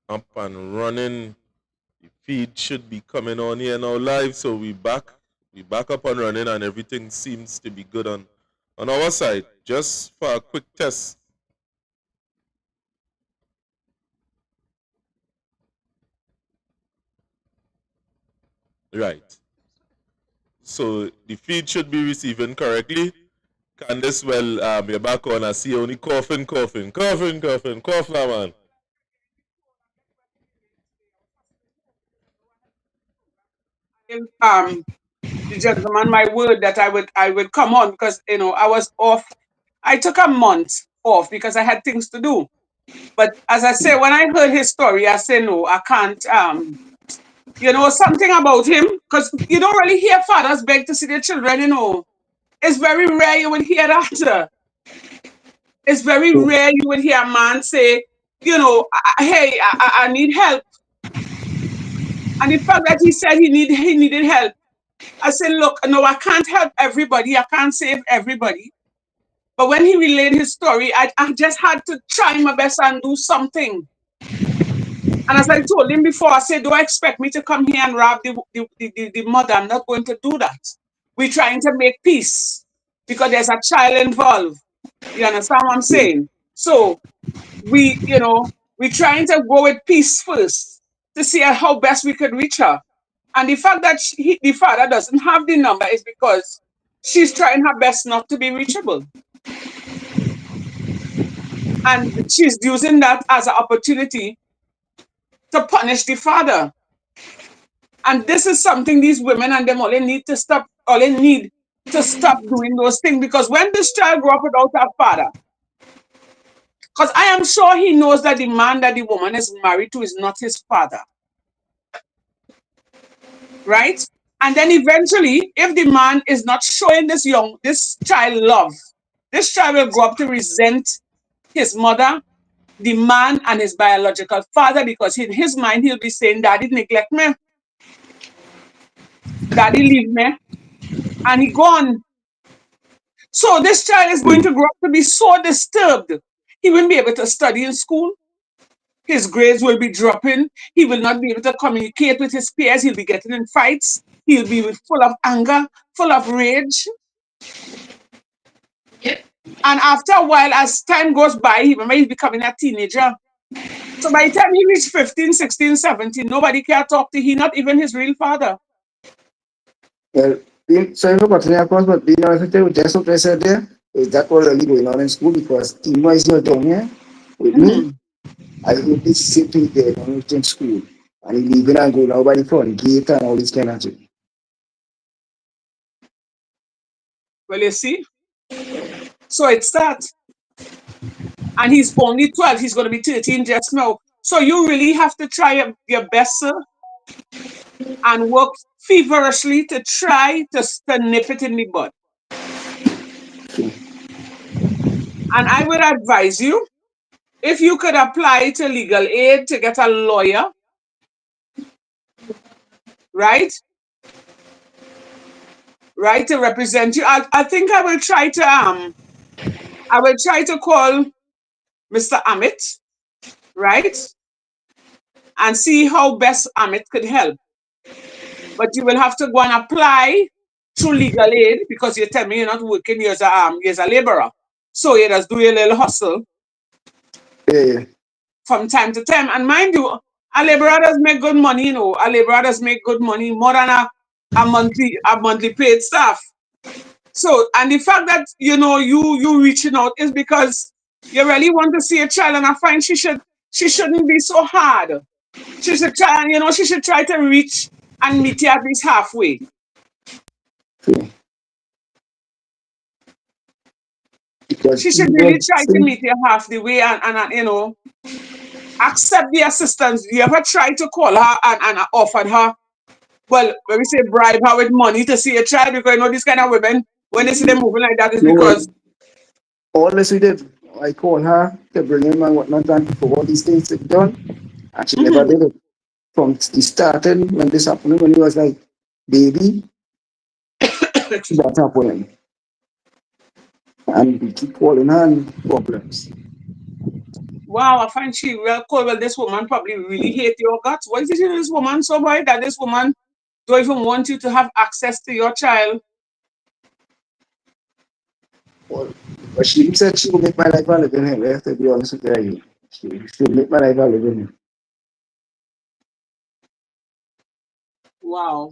Up and running. The feed should be coming on here now live. So we back up and running, and everything seems to be good on our side. Just for a quick test. Right. So the feed should be receiving correctly. Candice, well, you're back on. I see you only coughing, cough now, man. um the gentleman my word that I would come on because I was off. I took a month off because I had things to do. But as I say, when I heard his story, I said no, I can't. Something about him because you don't really hear fathers beg to see their children. It's very rare you would hear that. It's very rare you would hear a man say, hey, I need help. And the fact that he said he needed help, I said, look, no, I can't help everybody. I can't save everybody. But when he relayed his story, I just had to try my best and do something. And as I told him before, I said, don't expect me to come here and rob the mother. I'm not going to do that. We're trying to make peace because there's a child involved. You understand what I'm saying? So we're trying to go with peace first to see how best we could reach her. And the fact that the father doesn't have the number is because she's trying her best not to be reachable. And she's using that as an opportunity to punish the father. And this is something these women and them all they need to stop doing those things. Because when this child grow up without a father, because I am sure he knows that the man that the woman is married to is not his father. Right? And then eventually, if the man is not showing this child love, this child will grow up to resent his mother, the man, and his biological father because in his mind he'll be saying, Daddy neglect me, Daddy leave me, and he gone. So this child is going to grow up to be so disturbed. He won't be able to study in school. His grades will be dropping. He will not be able to communicate with his peers. He'll be getting in fights. He'll be full of anger, full of rage. And after a while, as time goes by, remember he's becoming a teenager. So by the time he reaches 15, 16, 17, nobody can talk to him, not even his real father. Well, so I forgot to course, but if it was just what I said there, is that what really going on in school? Because team wise you're down here with me, Mm-hmm. I would be sitting there in school and he leaving and going out by the front gate and all this kind of thing. Well, you see, so it's that. And he's only 12. He's going to be 13 just now. So you really have to try your best, sir, and work feverishly to try to nip it in the bud. And I would advise you, if you could apply to legal aid to get a lawyer, right? Right, to represent you. I think I will try to call Mr. Amit, right? And see how best Amit could help. But you will have to go and apply through legal aid because you tell me you're not working, you're a laborer. So you just do a little hustle Yeah, from time to time. And mind you, a laborer does make good money, A laborer does make good money more than a monthly paid staff. So, and the fact that you reaching out is because you really want to see a child, and I find she shouldn't be so hard. She should try, she should try to reach and meet you at least halfway. yeah. Because She should really even try to since meet you half the way and accept the assistance. You ever try to call her and offered her, well, when we say bribe her with money to see a child, because these kind of women, when they see them moving like that, is no, because, all this we did, I called her to bring him and whatnot and for all these things to be done, and she never mhm, did it. From the starting when this happened, when he was like, baby, that happened. And we keep calling her and problems. Wow, I find she real cold. Well, this woman probably really hate your guts. Why is it in this woman so bad that this woman don't even want you to have access to your child? Well, but she said she would make my life a living hell, to be honest with you. She would make my life a living hell. Wow.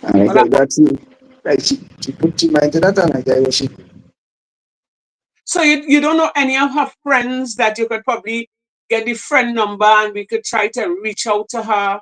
And I Well, get that too. Like she put your mind to that and I tell you she so you don't know any of her friends that you could probably get the friend number and we could try to reach out to her.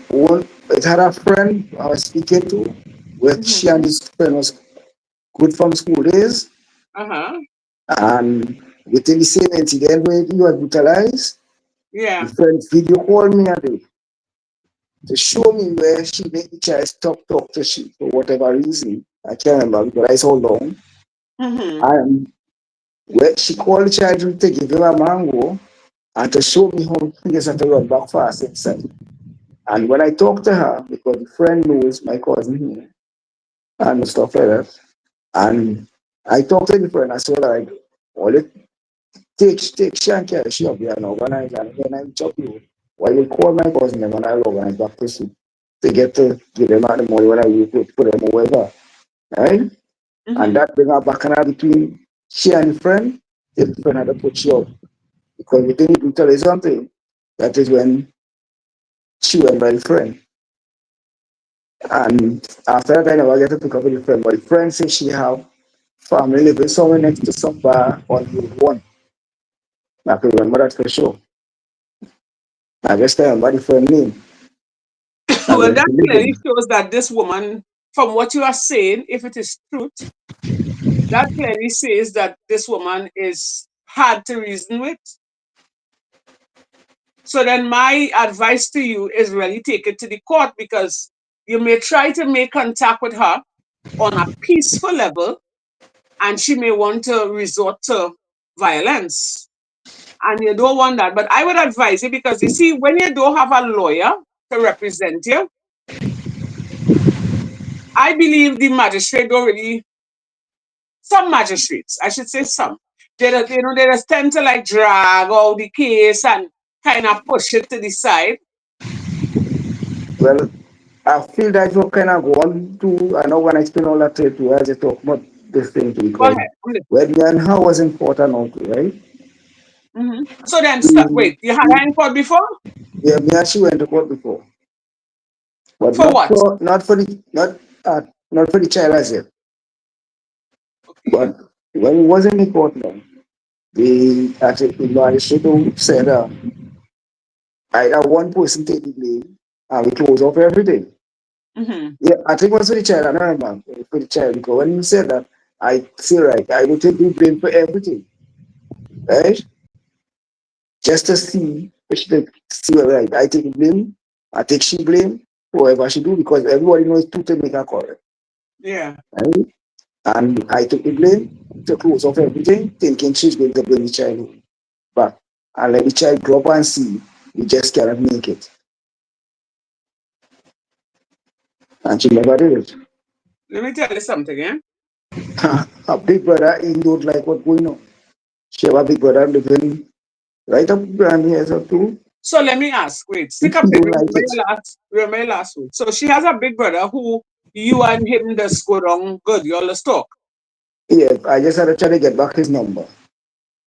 well it had a friend I was speaking to with she and Mm-hmm. this friend was good from school days Uh-huh. and within the same incident where he was brutalized, the Yeah. friend video called me a day to show me where she made the child stop talk to she for whatever reason. I can't remember because I saw long. Mm-hmm. And where she called the child to give him a mango and to show me how he gets to run back fast inside. And when I talked to her, because the friend knows my cousin here and stuff like that, and I talked to the friend, I said like, all it take Shanky, she up there and organize and when I chop you, why you call my cousin and when I organize back to see to get to give them out the money when I will put them over. Right? And Mm-hmm. that bring her back and between she and the friend, the friend had to put she up. Because we didn't do tell you something. That is when she went by the friend. And after that, I never get to pick up with the friend. But the friend says she have family living somewhere next to some bar on Road 1. I can remember that for sure. I just remember the friend name and Well, where that she live clearly in. shows that this woman, from what you are saying, if it is truth, that clearly says that this woman is hard to reason with. So then my advice to you is really take it to the court because you may try to make contact with her on a peaceful level and she may want to resort to violence. And you don't want that. But I would advise you because you see, when you don't have a lawyer to represent you, I believe the magistrate don't really, some magistrates, I should say some, they just tend to like drag out the case and kind of push it to the side. Well, I feel that you kind of go on to, I know when I explain all that to you, I just talk about this thing too, Go because ahead. I'm listening. when me and her was important also, right? So then, stop. We, Wait, you had we, her in court before? yeah, me and she went to court before. But For what? not for the child as yet. Okay. But when it wasn't in court now, the actually the magistrate said either one person take the blame and we close off everything. Mm-hmm. Yeah, I think it was for the child, I don't remember for the child because when you said that, I say right, I will take the blame for everything, right? Just to see, see whether right, I take the blame, I take she blame, whatever she do because everybody knows two to make her correct, Yeah. right? And I took the blame to close off everything, thinking she's going to bring the child home. But I let the child grow up and see we just cannot make it. And she never did it. Let me tell you something, yeah? Her big brother, he don't like what's going on. She have a big brother living right up behind here so too. So let me ask, wait, He stick up there. don't like it. Remember your last word. So she has a big brother who you and him just go wrong good. You all just talk. Yeah, I just had to try to get back his number.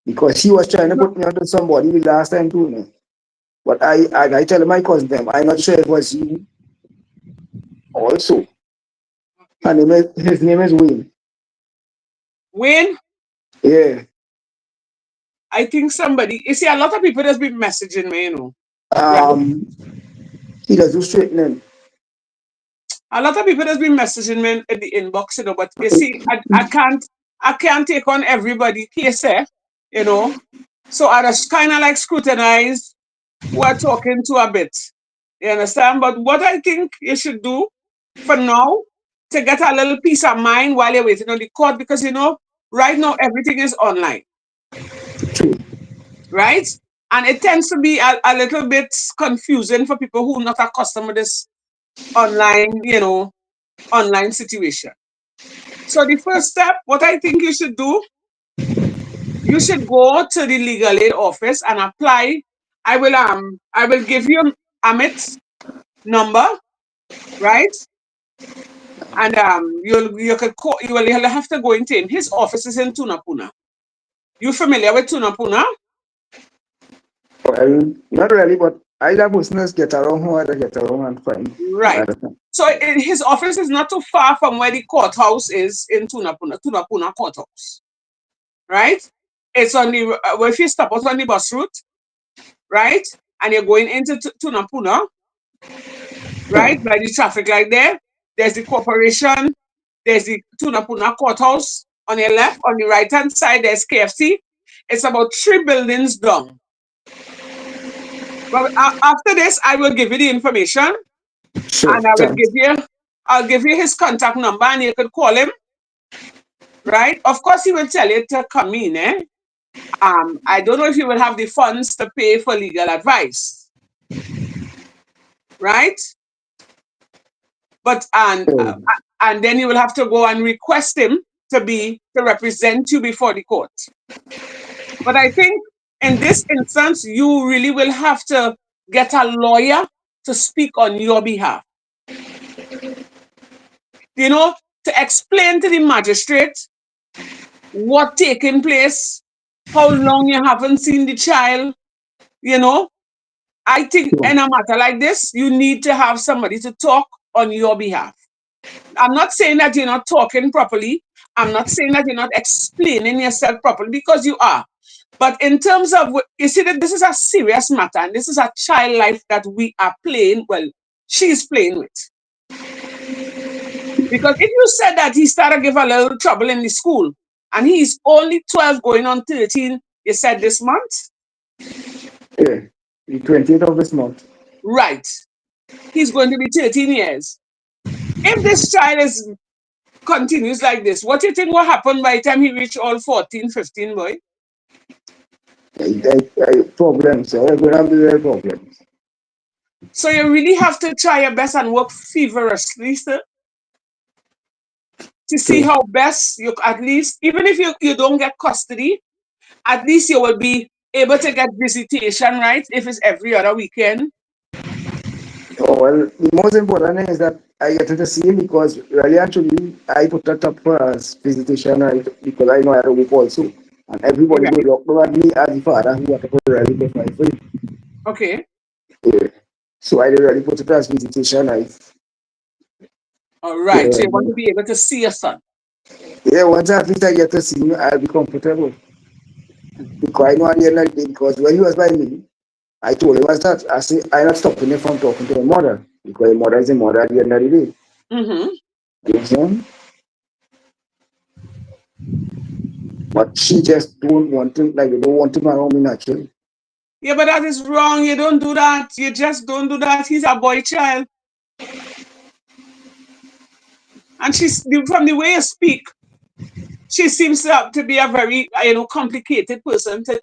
Because he was trying to put me onto somebody the last time too. You know. But I tell my cousin them, I'm not sure it was you also. His name is Wayne. Wayne, Yeah. I think somebody, you see, a lot of people just be messaging me, right? Um he does do straightening. A lot of people just be messaging me in the inbox, but you see, I can't take on everybody case, you know. So I just kind of like scrutinize who are talking to a bit. You understand? But what I think you should do for now to get a little peace of mind while you're waiting on the court, because right now everything is online, True. right? And it tends to be a little bit confusing for people who are not accustomed to this online, online situation. So the first step, what I think you should do, you should go to the legal aid office and apply. I will give you Amit's number, right? And you could call, you'll have to go into him. His office is in Tunapuna. You familiar with Tunapuna? Well, not really, but either business get along or other get along and fine. I Right. understand. So his office is not too far from where the courthouse is in Tunapuna courthouse, right? It's on the well, if you stop out on the bus route, right, and you're going into Tunapuna, right, by the traffic light there. There's the corporation. There's the Tunapuna courthouse on your left. On the right hand side, there's KFC. It's about 3 buildings down. But after this, I will give you the information, Sure, and thanks. I'll give you his contact number, and you could call him, right? Of course, he will tell you to come in, eh? I don't know if you will have the funds to pay for legal advice, right? But Oh, and then you will have to go and request him to represent you before the court. But I think in this instance, you really will have to get a lawyer to speak on your behalf. You know, to explain to the magistrate what taking place, how long you haven't seen the child, you know. I think sure. in a matter like this, you need to have somebody to talk on your behalf. I'm not saying that you're not talking properly. I'm not saying that you're not explaining yourself properly because you are. But in terms of, you see that this is a serious matter and this is a child life that we are playing, well, she's playing with. Because if you said that he started give a little trouble in the school and he's only 12 going on 13, you said this month? Yeah, the 20th of this month. Right. He's going to be 13 years. If this child continues like this, what do you think will happen by the time he reach all 14, 15, boy? Problems. There are going to be real problems. So you really have to try your best and work feverishly, sir, to see True. how best you, at least, even if you don't get custody, at least you will be able to get visitation, right? If it's every other weekend. Oh, well, the most important thing is that I get to see him because really actually I put that up for as visitation right because I know I had a week also. And everybody Right. would look at me as the father who had to really provide for him. Okay. Yeah. So I did really put it as visitation right. All right. So you want Yeah. to be able to see your son. Yeah, once at least I get to see him, I'll be comfortable. Because I know at the end of the day, because when he was by me, I told him as that I say I'm not stopping him from talking to his mother because his mother is a mother at the end of the day. Mm-hmm. You understand? But she just don't want to like they don't want him around me naturally. Yeah, but that is wrong. You don't do that. You just don't do that. He's a boy child. And from the way you speak, she seems to be a very, complicated person to